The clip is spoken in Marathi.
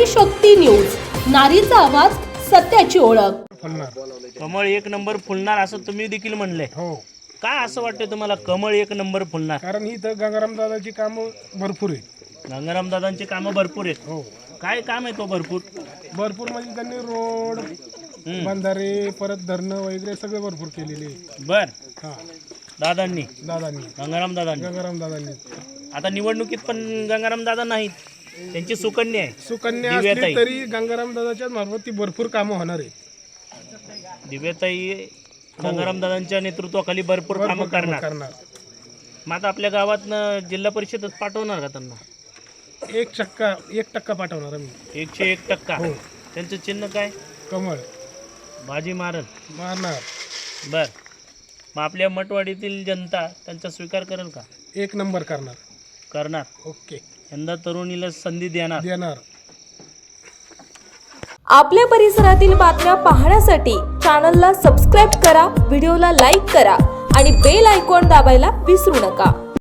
नारी शक्ती न्यूज, नारीचा आवाज, सत्याची ओळख। कमळ एक नंबर फुलणार असं तुम्ही देखील म्हणले हो, का असं वाटतं तुम्हाला कमळ एक नंबर फुलणार? कारण इथं गंगाराम दादाची कामं भरपूर आहेत। गंगाराम दादांची कामं भरपूर आहेत। हो, काय काम आहे तो भरपूर? भरपूर म्हणजे त्यांनी रोड, बंधारे, परत धरणं वगैरे सगळे भरपूर केलेले आहे। बर हा, दादांनी, दादांनी, गंगाराम दादांनी। गंगाराम दादांनी। आता निवडणुकीत पण गंगाराम दादा नाहीत, त्यांची सुकन्या आहे सुकन्या दिव्याताई. असली तरी गंगाराम दादाच्या मार्फत ती भरपूर कामं होणार आहे। दिव्याताई गंगाराम दादांच्या नेतृत्वाखाली भरपूर कामं करणार। मग आता आपल्या गावातनं जिल्हा परिषदच पाठवणार का त्यांना? 1% पाठवणार आम्ही। 101%। हो, त्यांचं चिन्ह काय? कमळ बाजी मारल मारणार। बर, मग आपल्या मठवाडीतील जनता त्यांचा स्वीकार करेल का? 1 नंबर करणार। ओके, यंदा तरुणीला संधी देणार। आपल्या परिसरातील बातम्या पाहण्यासाठी चॅनलला सबस्क्राईब करा, व्हिडिओला लाईक करा आणि बेल आयकॉन दाबायला विसरू नका।